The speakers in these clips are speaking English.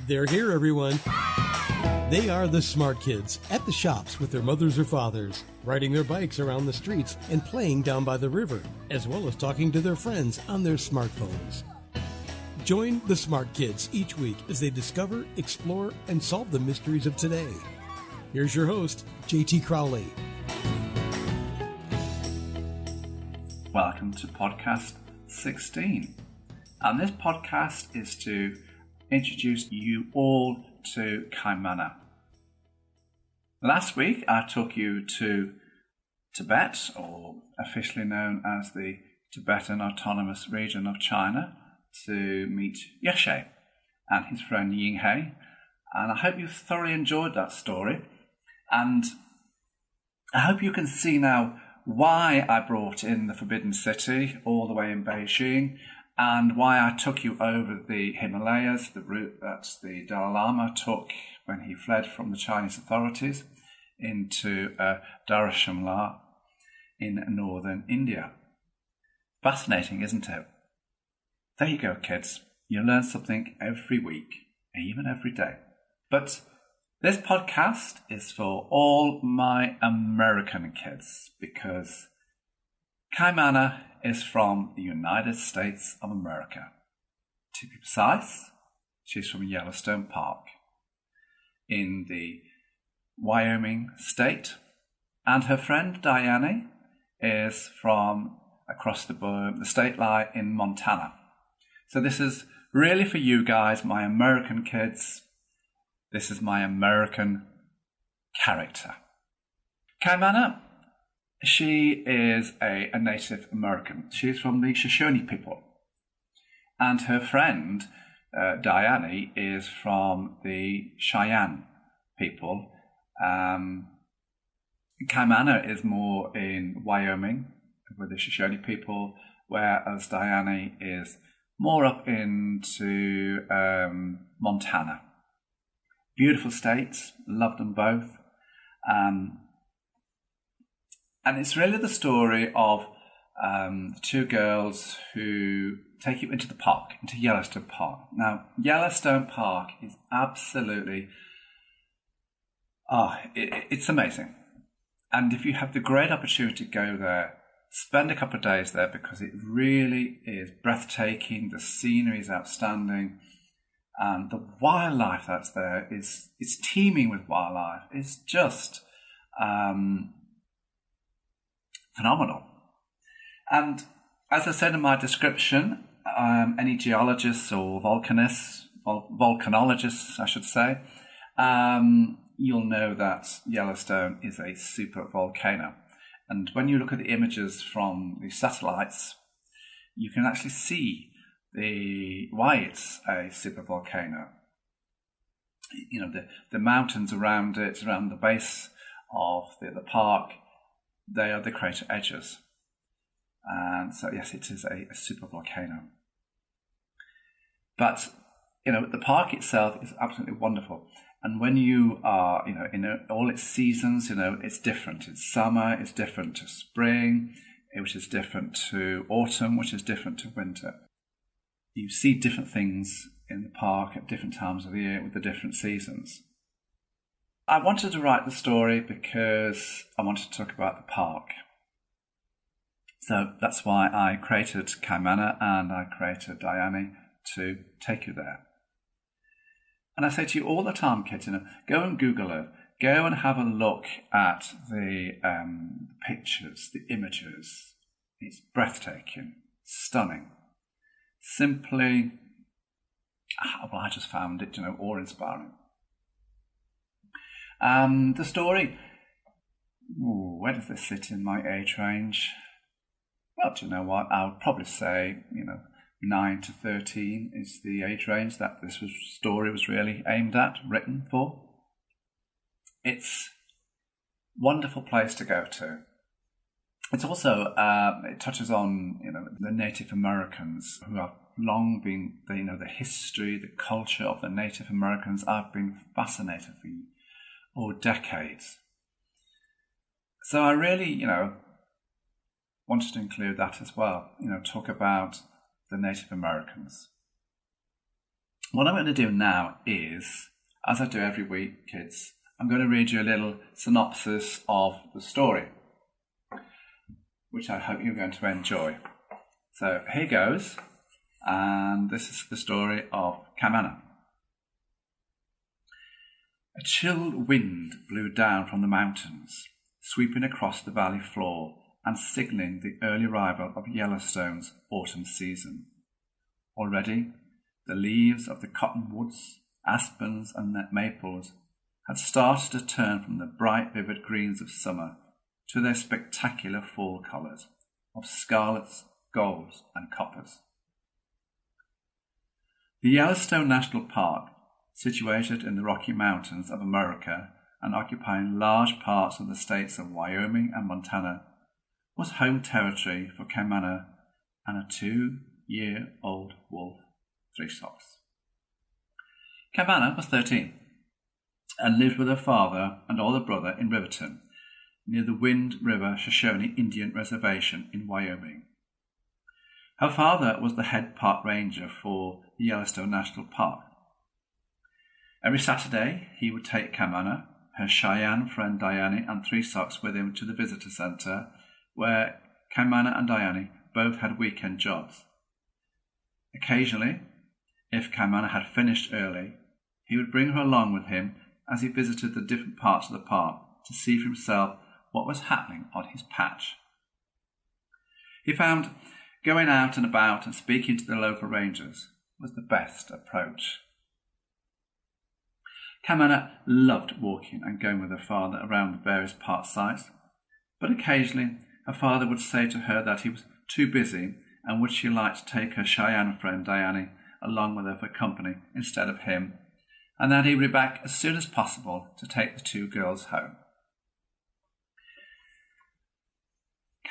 They're here, everyone. They are the smart kids at the shops with their mothers or fathers, riding their bikes around the streets and playing down by the river, as well as talking to their friends on their smartphones. Join the smart kids each week as they discover, explore, and solve the mysteries of today. Here's your host, JT Crowley. Welcome to podcast 16. And this podcast is to introduce you all to Kymana. Last week I took you to Tibet, or officially known as the Tibetan Autonomous Region of China, to meet Yeshe and his friend Yinghe. And I hope you thoroughly enjoyed that story. And I hope you can see now why I brought in the Forbidden City all the way in Beijing, and why I took you over the Himalayas, the route that the Dalai Lama took when he fled from the Chinese authorities into Dharamshala in northern India. Fascinating, isn't it? There you go, kids. You learn something every week, even every day. But this podcast is for all my American kids, because Kymana is from the United States of America. To be precise, she's from Yellowstone Park in the Wyoming State, and her friend Dyani is from across the state line in Montana. So this is really for you guys, my American kids. This is my American character. Kymana, she is a Native American. She's from the Shoshone People. And her friend, Dyani, is from the Cheyenne people. Kymana is more in Wyoming with the Shoshone people, whereas Dyani is more up into Montana. Beautiful states, love them both. And it's really the story of two girls who take you into the park, into Yellowstone Park. Now, Yellowstone Park is absolutely, it's amazing. And if you have the great opportunity to go there, spend a couple of days there, because it really is breathtaking. The scenery is outstanding. And the wildlife that's there is teeming with wildlife. It's just phenomenal. And as I said in my description, any geologists or volcanologists, I should say, you'll know that Yellowstone is a super volcano. And when you look at the images from the satellites, you can actually see why it's a super volcano. You know, the mountains around it, around the base of the park, they are the crater edges. And so, yes, it is a super volcano. But, you know, the park itself is absolutely wonderful. And when you are, you know, in all its seasons, you know, it's different. It's summer, it's different to spring, which is different to autumn, which is different to winter. You see different things in the park at different times of the year with the different seasons. I wanted to write the story because I wanted to talk about the park. So that's why I created Kymana and I created Dyani to take you there. And I say to you all the time, kids, you know, go and Google it. Go and have a look at the pictures, the images. It's breathtaking, stunning. Simply, well, I just found it, you know, awe-inspiring. The story, where does this sit in my age range? Well, do you know what? I would probably say, you know, 9 to 13 is the age range that this story was really aimed at, written for. It's a wonderful place to go to. It's also, it touches on, you know, the Native Americans who have long been, you know, the history, the culture of the Native Americans. I've been fascinated for decades. So I really, you know, wanted to include that as well, you know, talk about the Native Americans. What I'm going to do now is, as I do every week, kids, I'm going to read you a little synopsis of the story, which I hope you're going to enjoy. So here goes, and this is the story of Kymana. A chill wind blew down from the mountains, sweeping across the valley floor and signalling the early arrival of Yellowstone's autumn season. Already, the leaves of the cottonwoods, aspens and maples had started to turn from the bright vivid greens of summer to their spectacular fall colours of scarlets, golds and coppers. The Yellowstone National Park, situated in the Rocky Mountains of America and occupying large parts of the states of Wyoming and Montana, was home territory for Kymana and a 2-year-old wolf, Three Socks. Kymana was 13 and lived with her father and older brother in Riverton, near the Wind River Shoshone Indian Reservation in Wyoming. Her father was the head park ranger for the Yellowstone National Park. Every Saturday, he would take Kymana, her Cheyenne friend Dyani, and Three Socks with him to the visitor centre, where Kymana and Dyani both had weekend jobs. Occasionally, if Kymana had finished early, he would bring her along with him as he visited the different parts of the park to see for himself what was happening on his patch. He found going out and about and speaking to the local rangers was the best approach. Kymana loved walking and going with her father around the various park sites, but occasionally her father would say to her that he was too busy and would she like to take her Cheyenne friend Dyani along with her for company instead of him, and that he would be back as soon as possible to take the two girls home.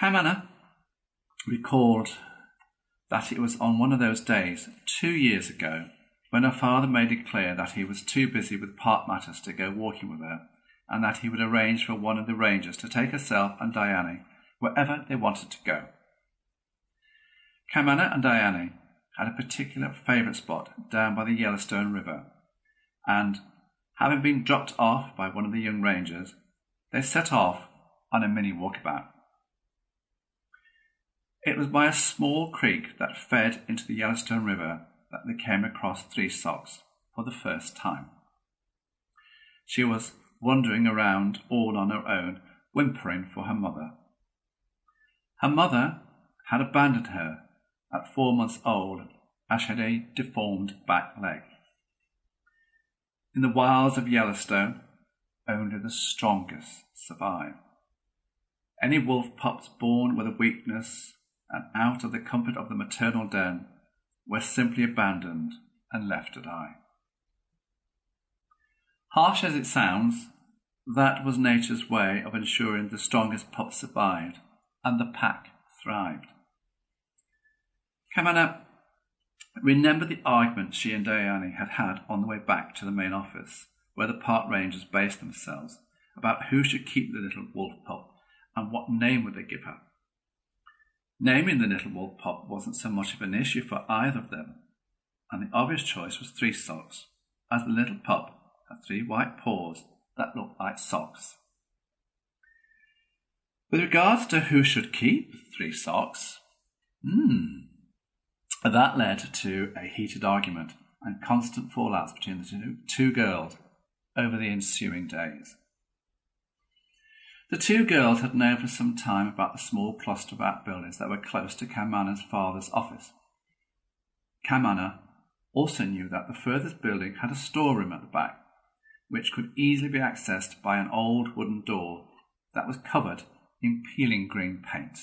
Kymana recalled that it was on one of those days 2 years ago when her father made it clear that he was too busy with park matters to go walking with her, and that he would arrange for one of the rangers to take herself and Dyani wherever they wanted to go. Kymana and Dyani had a particular favourite spot down by the Yellowstone River, and, having been dropped off by one of the young rangers, they set off on a mini walkabout. It was by a small creek that fed into the Yellowstone River that they came across Three Socks for the first time. She was wandering around all on her own, whimpering for her mother. Her mother had abandoned her at 4 months old as she had a deformed back leg. In the wilds of Yellowstone, only the strongest survive. Any wolf pups born with a weakness and out of the comfort of the maternal den were simply abandoned and left to die. Harsh as it sounds, that was nature's way of ensuring the strongest pups survived and the pack thrived. Kymana remembered the argument she and Dyani had had on the way back to the main office, where the park rangers based themselves, about who should keep the little wolf pup and what name would they give her. Naming the little wolf pup wasn't so much of an issue for either of them, and the obvious choice was Three Socks, as the little pup had 3 white paws that looked like socks. With regards to who should keep Three Socks, that led to a heated argument and constant fallouts between the two girls over the ensuing days. The two girls had known for some time about the small cluster of outbuildings that were close to Kymana's father's office. Kymana also knew that the furthest building had a storeroom at the back, which could easily be accessed by an old wooden door that was covered in peeling green paint.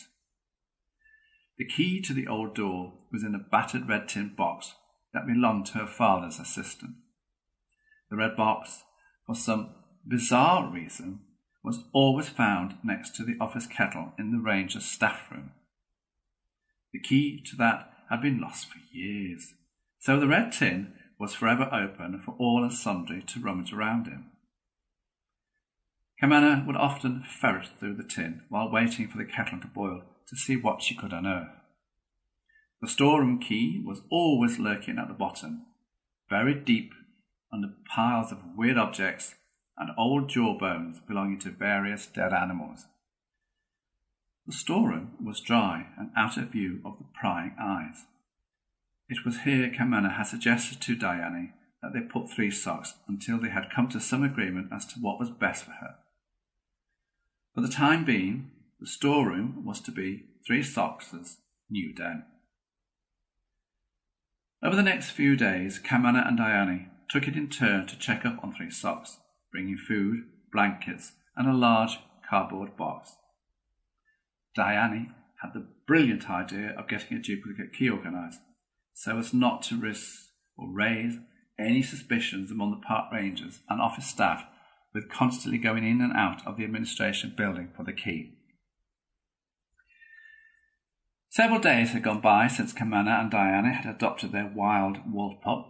The key to the old door was in a battered red tin box that belonged to her father's assistant. The red box, for some bizarre reason, was always found next to the office kettle in the ranger's staff room. The key to that had been lost for years, so the red tin was forever open for all and sundry to rummage around in. Kymana would often ferret through the tin while waiting for the kettle to boil to see what she could unearth. The storeroom key was always lurking at the bottom, buried deep under piles of weird objects and old jawbones belonging to various dead animals. The storeroom was dry and out of view of the prying eyes. It was here Kymana had suggested to Dyani that they put 3 socks until they had come to some agreement as to what was best for her. For the time being, the storeroom was to be 3 socks' new den. Over the next few days, Kymana and Dyani took it in turn to check up on 3 socks, bringing food, blankets, and a large cardboard box. Dyani had the brilliant idea of getting a duplicate key organised, so as not to risk or raise any suspicions among the park rangers and office staff with constantly going in and out of the administration building for the key. Several days had gone by since Kymana and Dyani had adopted their wild wolf pup.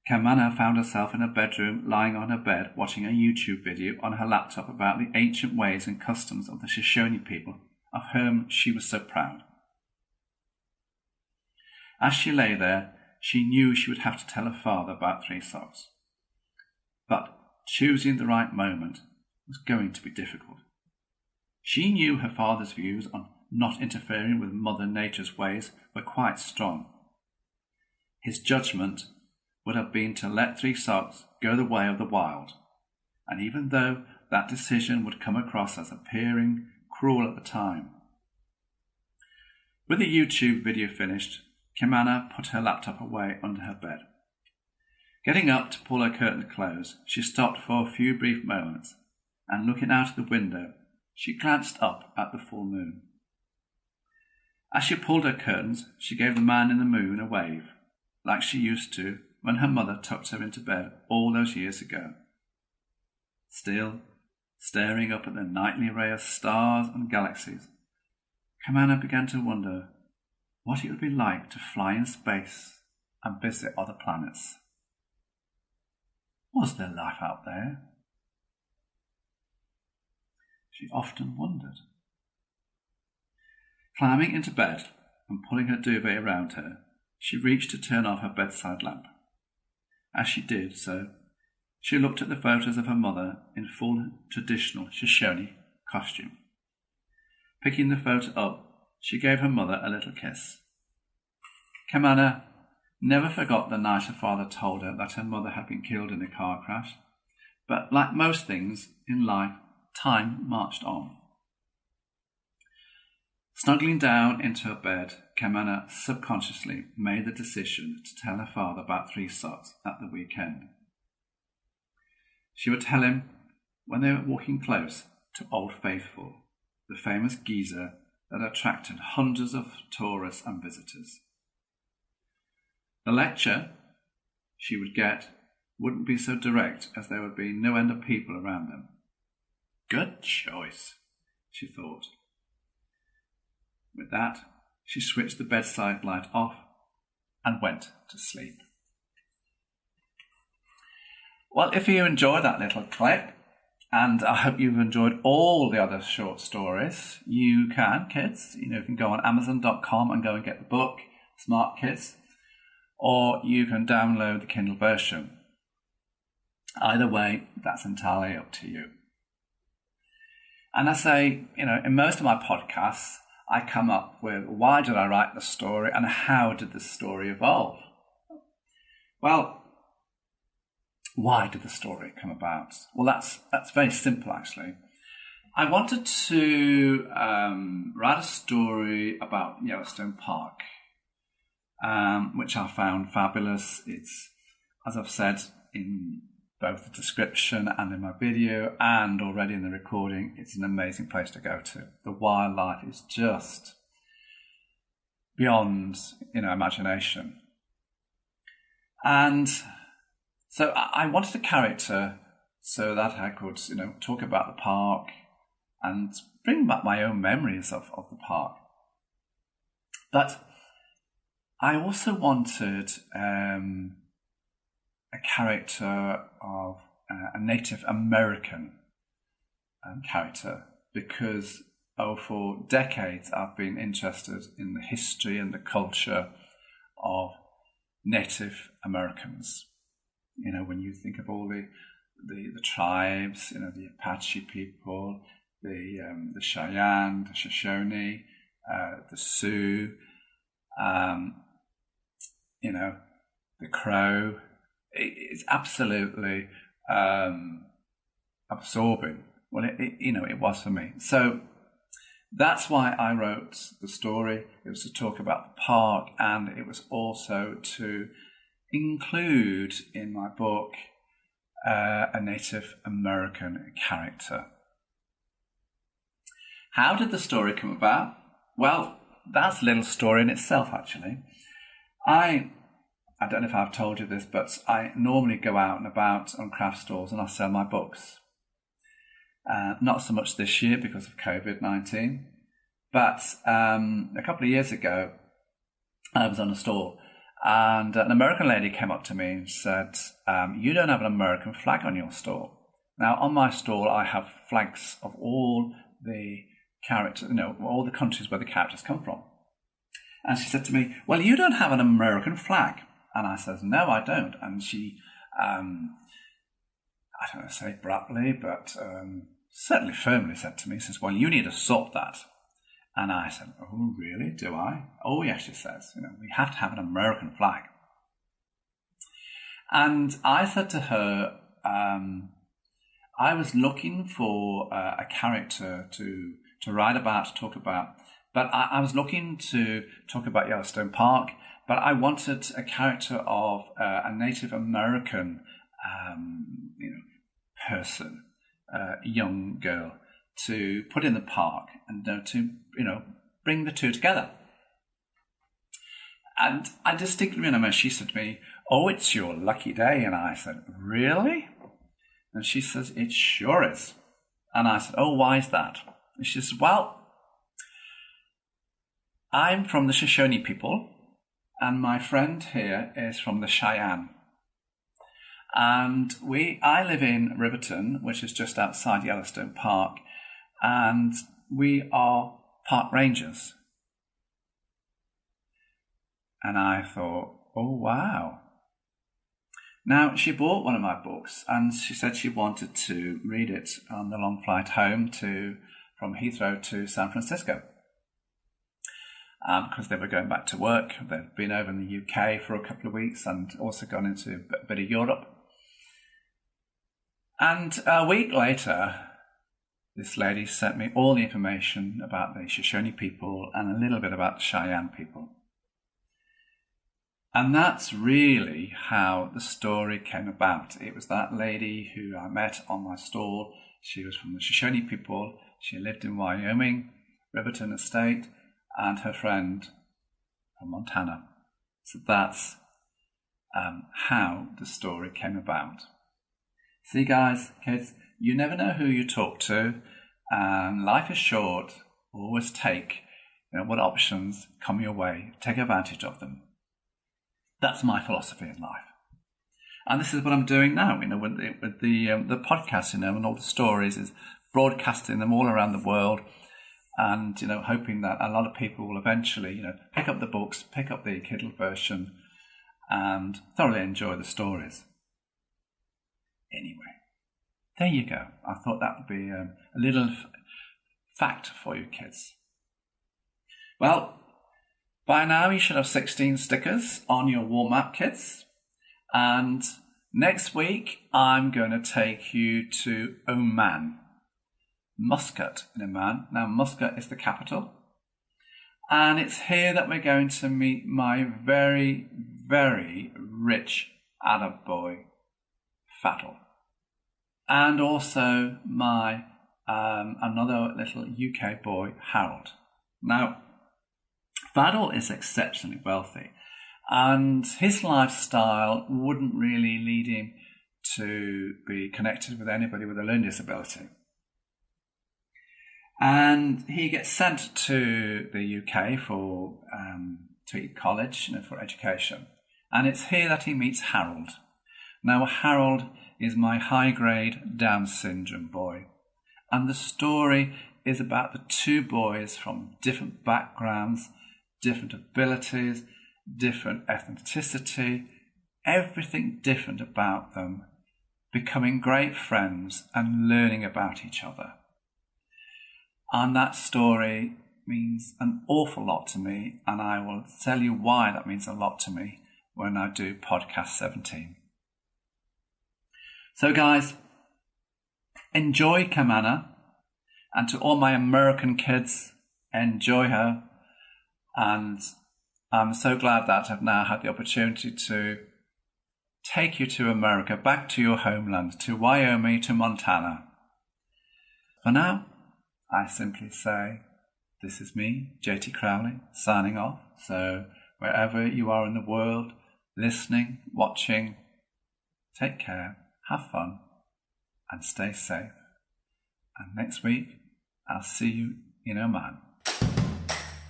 Kymana found herself in her bedroom, lying on her bed, watching a YouTube video on her laptop about the ancient ways and customs of the Shoshone People, of whom she was so proud. As she lay there, she knew she would have to tell her father about 3 socks. But choosing the right moment was going to be difficult. She knew her father's views on not interfering with Mother Nature's ways were quite strong. His judgment would have been to let 3 socks go the way of the wild, and even though that decision would come across as appearing cruel at the time. With the YouTube video finished, Kymana put her laptop away under her bed. Getting up to pull her curtains close, she stopped for a few brief moments, and looking out of the window, she glanced up at the full moon. As she pulled her curtains, she gave the man in the moon a wave, like she used to when her mother tucked her into bed all those years ago. Still, staring up at the nightly array of stars and galaxies, Kymana began to wonder what it would be like to fly in space and visit other planets. Was there life out there? She often wondered. Climbing into bed and pulling her duvet around her, she reached to turn off her bedside lamp. As she did so, she looked at the photos of her mother in full traditional Shoshone costume. Picking the photo up, she gave her mother a little kiss. Kymana never forgot the night her father told her that her mother had been killed in a car crash, but like most things in life, time marched on. Snuggling down into her bed, Kymana subconsciously made the decision to tell her father about 3 socks at the weekend. She would tell him when they were walking close to Old Faithful, the famous geyser that attracted hundreds of tourists and visitors. The lecture she would get wouldn't be so direct, as there would be no end of people around them. Good choice, she thought. With that, she switched the bedside light off and went to sleep. Well, if you enjoyed that little clip, and I hope you've enjoyed all the other short stories, you can, kids, you can go on Amazon.com and go and get the book, Smart Kids, or you can download the Kindle version. Either way, that's entirely up to you. And I say, in most of my podcasts, I come up with why did I write the story and how did the story evolve? Well, why did the story come about? Well, that's very simple, actually. I wanted to write a story about Yellowstone Park, which I found fabulous. It's, as I've said in both the description and in my video and already in the recording, it's an amazing place to go to. The wildlife is just beyond, imagination. And so I wanted a character so that I could, talk about the park and bring back my own memories of the park. But I also wanted a character of a Native American character because for decades I've been interested in the history and the culture of Native Americans. when you think of all the tribes, the Apache people, the Cheyenne, the Shoshone, the Sioux, the Crow. It's absolutely absorbing. Well, it was for me. So that's why I wrote the story. It was to talk about the park, and it was also to include in my book a Native American character. How did the story come about? Well, that's a little story in itself, actually. I don't know if I've told you this, but I normally go out and about on craft stores and I sell my books. Not so much this year because of COVID-19, but a couple of years ago, I was on a stall and an American lady came up to me and said, you don't have an American flag on your stall. Now, on my stall, I have flags of all the characters, all the countries where the characters come from. And she said to me, well, you don't have an American flag. And I said, no, I don't. And she, I don't want to say abruptly, but certainly firmly said to me, says, well, you need to sort that. And I said, oh, really? Do I? Oh, yes, she says, we have to have an American flag. And I said to her, I was looking for a character to write about, to talk about, but I was looking to talk about Yellowstone Park, but I wanted a character of a Native American person, young girl, to put in the park and to bring the two together. And I distinctly remember she said to me, oh, it's your lucky day. And I said, really? And she says, it sure is. And I said, oh, why is that? And she says, well, I'm from the Shoshone People, and my friend here is from the Cheyenne. And I live in Riverton, which is just outside Yellowstone Park, and we are park rangers. And I thought, oh, wow. Now, she bought one of my books, and she said she wanted to read it on the long flight home from Heathrow to San Francisco. Because they were going back to work. They'd been over in the UK for a couple of weeks and also gone into a bit of Europe. And a week later, this lady sent me all the information about the Shoshone people and a little bit about the Cheyenne people. And that's really how the story came about. It was that lady who I met on my stall. She was from the Shoshone people. She lived in Wyoming, Riverton Estate, and her friend from Montana. So that's how the story came about. See, guys, kids, you never know who you talk to, and life is short. Always take what options come your way. Take advantage of them. That's my philosophy in life. And this is what I'm doing now, with the podcast, and all the stories, is broadcasting them all around the world. And, hoping that a lot of people will eventually, pick up the books, pick up the Kindle version and thoroughly enjoy the stories. Anyway, there you go. I thought that would be a little fact for you kids. Well, by now you should have 16 stickers on your wall map, kids. And next week, I'm going to take you to Oman. Muscat in Oman. Now, Muscat is the capital. And it's here that we're going to meet my very, very rich Arab boy, Fadl. And also my another little UK boy, Harold. Now, Fadl is exceptionally wealthy. And his lifestyle wouldn't really lead him to be connected with anybody with a learning disability. And he gets sent to the UK to college, for education. And it's here that he meets Harold. Now, Harold is my high-grade Down syndrome boy. And the story is about the two boys from different backgrounds, different abilities, different ethnicity, everything different about them, becoming great friends and learning about each other. And that story means an awful lot to me, and I will tell you why that means a lot to me when I do podcast 17. So guys, enjoy Kymana, and to all my American kids, enjoy her. And I'm so glad that I've now had the opportunity to take you to America, back to your homeland, to Wyoming, to Montana. For now, I simply say, this is me, JT Crowley, signing off. So wherever you are in the world, listening, watching, take care, have fun, and stay safe. And next week, I'll see you in Oman.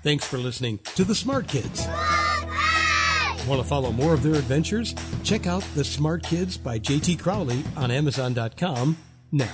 Thanks for listening to The Smart Kids. Want to follow more of their adventures? Check out The Smart Kids by JT Crowley on Amazon.com now.